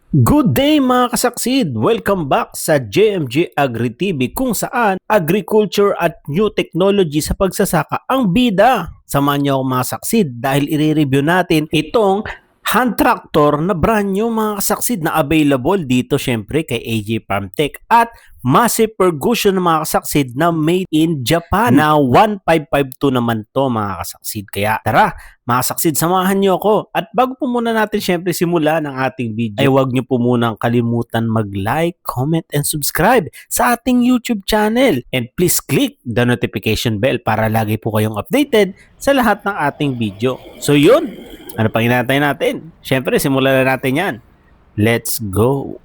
Good day mga kasaksid! Welcome back sa JMG Agri TV kung saan agriculture at new technology sa pagsasaka ang bida. Samahan niyo ako mga saksid dahil i-review natin itong hand tractor na brand new mga kasaksid na available dito syempre kay AJ Farmtech at Massey Ferguson mga kasaksid na made in Japan na 1552 naman to mga kasaksid. Kaya tara mga kasaksid, samahan niyo ako. At bago po muna natin syempre simula ng ating video ay huwag niyo po munang kalimutan mag-like, comment, and subscribe sa ating YouTube channel. And please click the notification bell para lagi po kayong updated sa lahat ng ating video. So yun, ano pang hinahintay natin? Syempre simulan na natin yan. Let's go!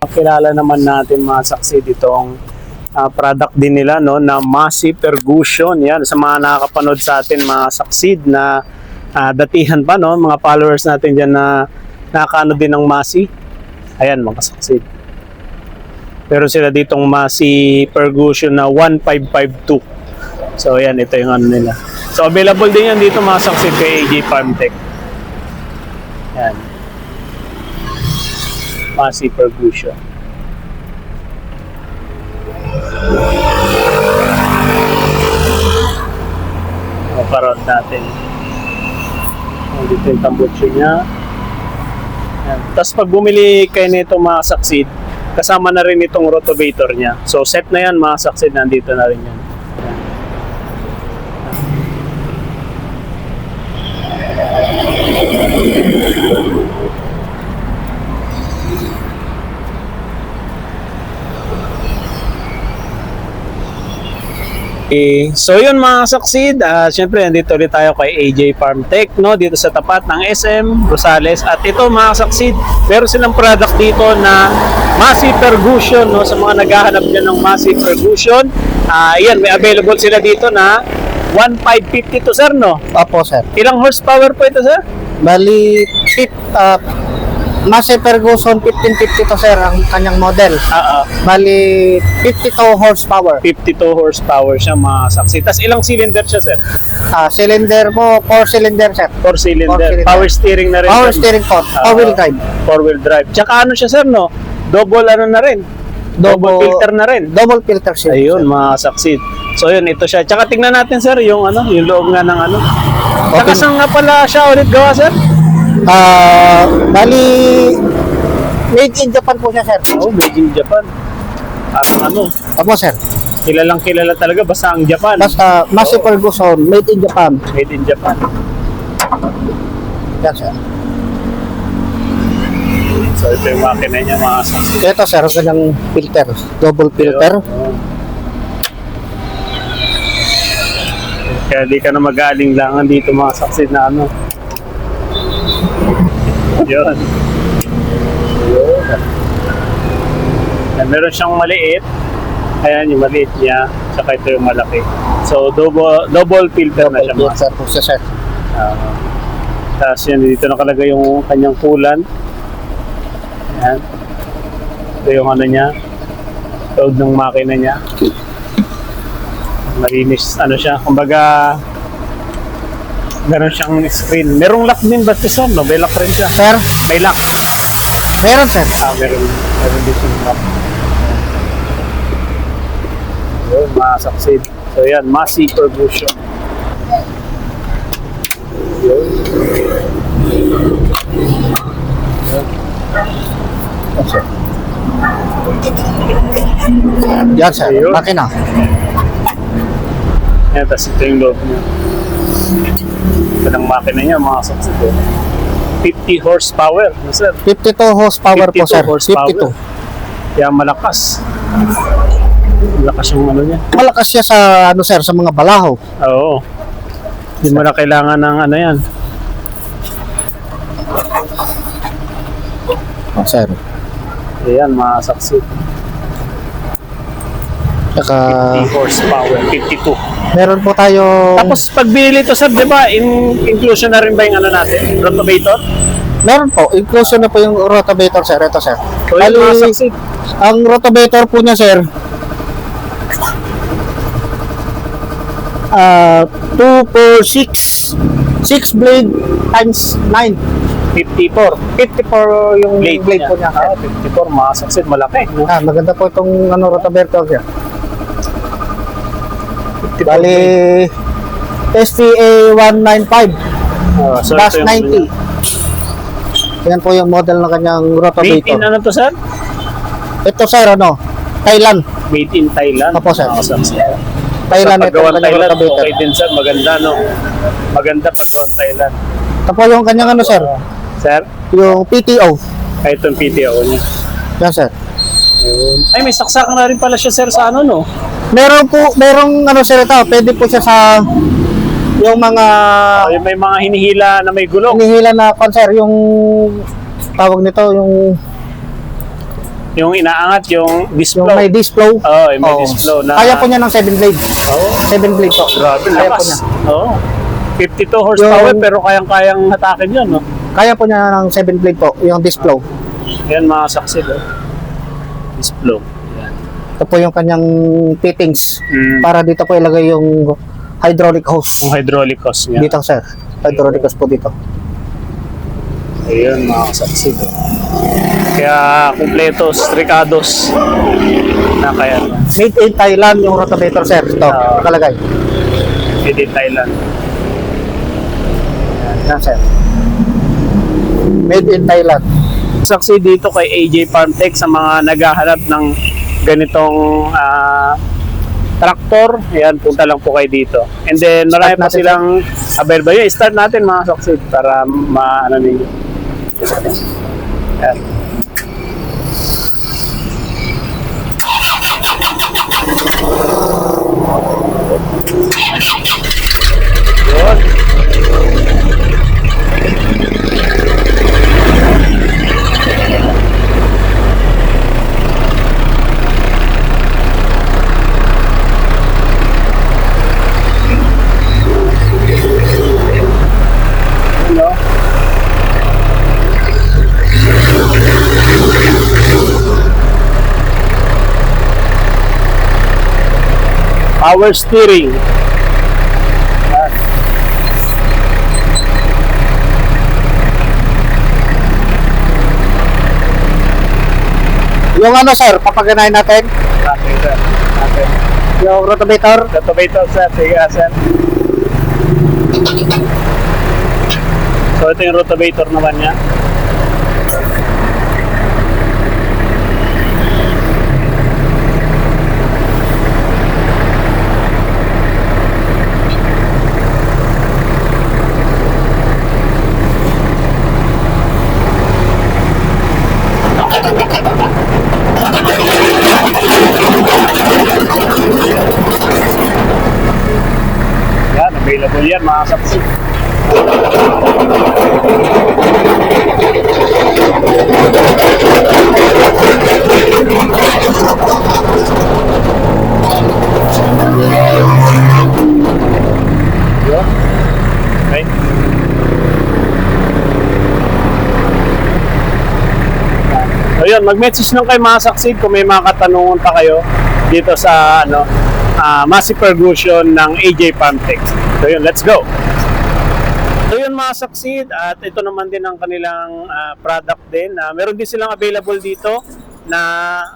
Kilala naman natin mga saksid itong product din nila no, na Massey Ferguson. Yan, sa mga nakakapanood sa atin mga saksid na datihan pa no, mga followers natin dyan na nakakaano din ng Massey. Ayan mga saksid. Pero sila ditong Massey Ferguson na 1552. So ayan, ito yung ano nila. So available din yan dito mga saksid kay AJ Farmtech. Yan. Massey Ferguson. Parod natin. Dito yung tambutso niya. Tapos pag bumili kayo nito mga saksid, kasama na rin itong rotavator niya. So set na yan mga saksid, nandito na rin yan. So yun mga saksid, syempre nandito ulit tayo kay AJ Farmtech no, dito sa tapat ng SM Rosales. At ito mga saksid, meron silang product dito na Massey Ferguson no, sa mga naghahanap dyan ng Massey Ferguson. Yan, may available sila dito na 1552 sir no? Opo, sir. Ilang horsepower po ito sir? Bali, Massey Ferguson 1552 to sir ang kanyang model. Bali, 52 horsepower. 52 horsepower siya mga saksid. Tapos ilang cylinder siya sir? Cylinder mo, 4 cylinder sir. 4 cylinder. Power steering na rin. Power steering po, 4-wheel drive. 4-wheel drive. Tsaka ano siya sir no? Double ano na rin? Double filter na rin. Double filter siya. Ayun mga saksid. So yun, ito siya. Tsaka tingnan natin sir yung ano, yung loob nga ng ano. Tsaka saan nga pala siya ulit gawa sir? Bali, made in Japan po siya sir. Oh, made in Japan. Ano? Opo sir. Kilalang kilala talaga basta ang Japan. Basta Massey Ferguson, made in Japan. Made in Japan. Yan sir. So ito yung makina niya mga saksid. Ito sir, ang kanyang filter. Double filter. Kaya di ka na mag-aalinlangan dito mga saksid na ano. Yun. Meron siyang maliit. Ayan yung maliit niya. Saka ito yung malaki. So double filter na siya mga Filter po siya sir. tapos yan, dito nakalagay yung kanyang coolant. Ayan. Ito yung ano niya. Load ng makina niya. Malinis ano siya. Kumbaga meron siyang screen. Merong lock din ba sir? No? May lock rin siya. Sir, May lock. meron sir. Meron din siyang lock. Yun, mga saksid. So yan, Massey Ferguson. Yun. Yan sir, Ayun. makina. Yan, tapos ito yung loob niya. Ito ng makina niya, mga saksid. 50 horsepower, no, sir? 52 horsepower po 52 sir. horsepower. 52. Kaya malakas. Malakas yung ano niya. Malakas siya sa ano sir, sa mga balahaw. Oo. Hindi mo na kailangan ng ano yan. Oh, sir. Ayan, mga saksid. Saka 50 horsepower, 52. meron po tayo. Tapos pagbili to sir, di ba, inclusion na rin ba yung ano natin? Rotavator? Meron po, inclusion na po yung rotavator sir. Ito sir. So yun, mga Bali, saksid. ang rotavator po niya sir, 2 4 6 blade times 9. 54. 54 yung blade po niya. Ah, 54, mga succeed, malaki. No? Maganda po itong rotavirtor niya. 54 Bali, STA 195 so dash ito yung 90. Yan po yung model ng kanyang made in rotavirtor. ano to, sir? Ito sir, Thailand. Made in Thailand. Opo, sir. Mga succeed. Thailand Sa ito paggawan ang kanyang Thailand, rotavirtor. okay din, sir. Maganda, no? Maganda paggawan Thailand. Ito po yung kanyang sir, Sir, yung PTO. ay itong PTO niya. Yan sir. Ay, may saksakan na rin pala siya, sir, sa ano, no? Merong sir ito, pwede po siya sa yung mga Ay, may mga hinihila na may gulong. hinihila na sir, yung tawag nito, Yung inaangat, yung disc yung flow. may disc flow. Oo, yung may Oo. disc flow na... Kaya po niya ng 7 blade. Oo. 7 blade po. Grabe, Kaya po lakas. niya. Oo. 52 horsepower, Yung- pero kayang-kayang hatakin yun, no? Kaya po niya ng 7 blade po, yung disc flow. Yan, mga succeed, oh. Disc flow. Yan. Ito po yung kanyang fittings. Mm. Para dito po ilagay yung hydraulic hose. Yung hydraulic hose niya. Dito sir. Hydraulic hose po dito. Ayun, mga succeed, oh. Kaya, kumpletos, tricados. Na kaya, no? Made in Thailand yung rotavator sir. Ito, nakalagay. Made in Thailand. Yan sir. Made in Thailand. Saksi dito kay AJ Farmtech sa mga naghahanap ng ganitong traktor. Ayan, punta lang po kayo dito. And then, marami pa natin. silang available. Yun, start natin mga saksi para maano ninyo. Ayan. Yun. Hello. Power steering. Yung sir, papaganahin natin. Okay, sir. Okay. Yung rotavator. Rotovator, sir. Sige, sir. So, ito yung rotovator naman niya. Yan, available yan mga saksi. Yun. Okay. So yun, mag-message lang kayo mga saksi kung may mga katanungan pa kayo dito sa Massive Percussion ng AJ Farmtech. So yun, let's go! So yun mga saksid, at ito naman din ang kanilang product din. Meron din silang available dito na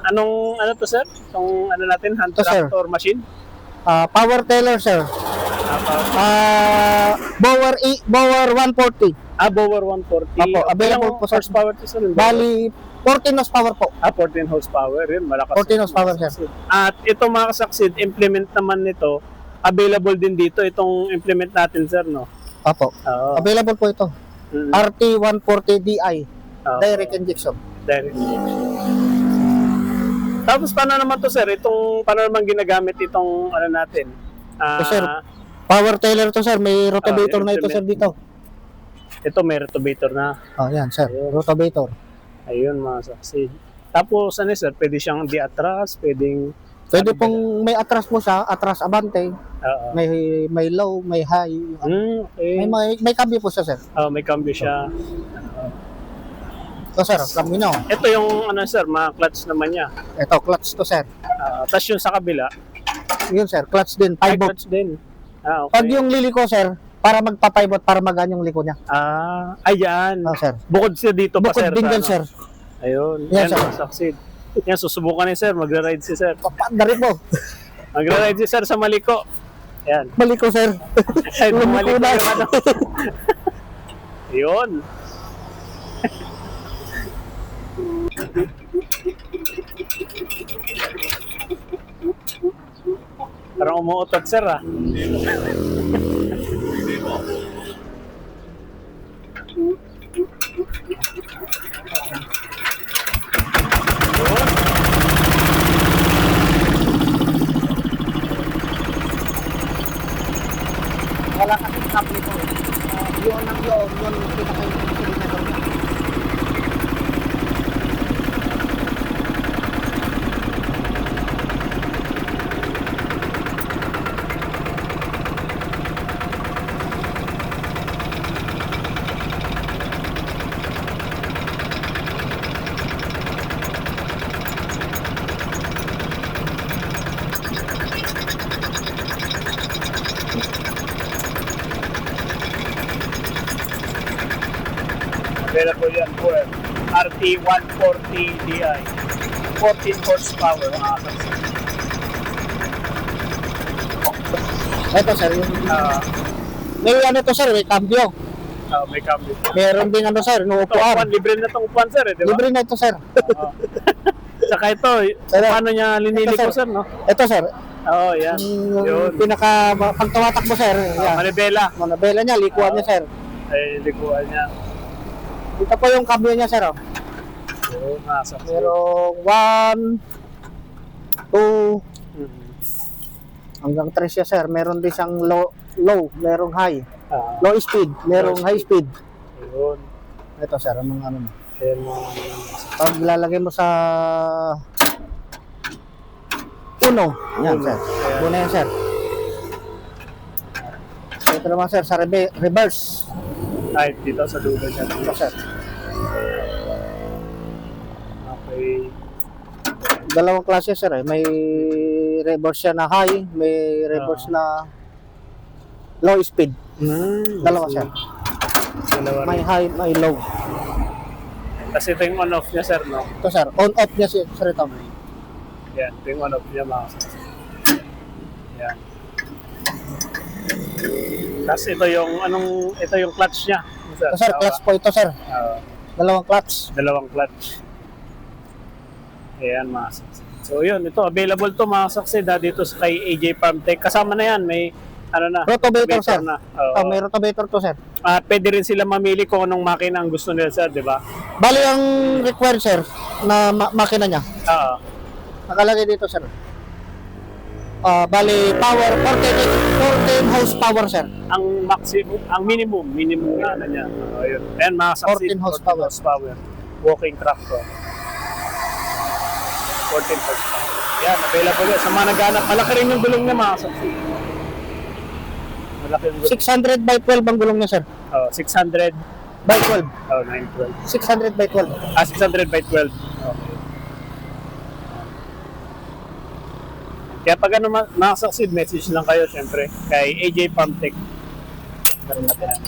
ano to sir? Itong ano natin, hand Ito, sir. tractor machine? Power teller sir. Bower 140. Bower 140. Opo, available po, sir. Horsepower to sir. Bali, 14 horsepower po. 14 horsepower. Yun, malakas. 14 horsepower, sir. At ito mga kasaksid, implement naman nito, available din dito itong implement natin sir, no? Opo. Oo. Available po ito. Mm. RT140DI. Oo. Direct injection. Direct. Tapos paano naman to sir? Paano naman ginagamit itong ano natin? Sir, power teller to sir. May rotavator yung na ito sir implement. dito. Ito may rotovator na. Oh, yan sir. Rotavator. Ayun mga saksi. Tapos ano sir, pwede siyang di-atras, pwedeng... Pwede pong may atras po siya, atras abante, Oo. may low, may high. Okay. May cambio po siya sir. May cambio siya. Ito sir, cambio nyo. Ito yung ano sir, mga clutch naman niya. Ito, clutch to sir. Tapos yung sa kabila, Yun sir, clutch din, ay 5 clutch din. Okay. Pag yung liliko sir, para magpapaibot, para magaan yung liko niya. Ayan. Sir. Bukod siya dito pa, Bukod sir. din sa dyan, ano. sir. Ayun. Yan, Yan, sir. succeed. Yan, susubukan ni sir. Magra-ride si sir. Papaanda rin mo. Magra-ride si sir sa Maliko. Yan. Balik ko, sir. Ay, Lumiko bumalik na. yung ano. Yun. Parang umuutot, sir, ah. Wala kasi kable ko. Yun ang loob, yun yung pinaka-yung na gawin. Available yan for RT140 Di. 14 horsepower, mga kasaksin. Ito, sir, yung... may ano to, sir, may cambio. May cambio. Meron din ano, sir, no Ito, upuan. libre na itong upuan, sir, di ba? Libre na ito, sir. Oo. Saka ito, paano niya liniliko, Ito, sir. sir, no? Ito, sir. Oo, yan. Yung Yun. pinaka... Pag tumatakbo, sir. Yan. Manibela. Manabela niya, likuan niya, sir. Ay, likuan niya. Ito po yung cambio niya, sir. Oh. Oo, nasa. Merong 1, 2, hanggang 3 siya, sir. Meron din siyang low, merong high. Low speed, merong high speed. Yun. Ito, sir, ang mga ano. Ayan, mga Pag lalagay mo sa uno, yan, sir. Uno yan, sir. Ito naman, sir, sa reverse. kahit dito sa dulo niya. Ito, sir. Okay. Dalawang klase, sir. May reverse siya na high, may reverse na low speed. Dalawa, sir. Dalawa May rin. high, may low. Kasi ito yung on-off niya, sir, no? Ito, sir. On-off niya, sir, ito. Yan, ito yung on-off niya, mga kasama. Yan. Tapos ito yung clutch niya. Sir, Ito, sir, clutch po ito, sir. Dalawang clutch. Dalawang clutch. Ayan, mga saksi. So yun, ito available to mga saksi dito sa kay AJ Farm Tech. Kasama na yan, may ano na, Rotovator, sir. na. May rotovator to, sir. Pwede rin sila mamili kung anong makina ang gusto nila, sir, di ba? Bali ang required, sir, na makina niya. Oo. Nakalagay dito, sir. Bali, power, 14 horsepower, sir. Ang maximum, ang minimum na ano niya. Ayun. Ayan, mga saksi. 14 horsepower. Walking tractor. 14 horsepower. Yan, available yan. Sa mga naghanap, malaki rin yung gulong niya, mga saksi. Malaki yung gulong. 600 by 12 ang gulong niya, sir. 600. By 12. 912. 600 by 12. 600 by 12. Okay. Kaya pag ano makasucceed, message lang kayo syempre kay AJ Farm Tech. Meron natin yan.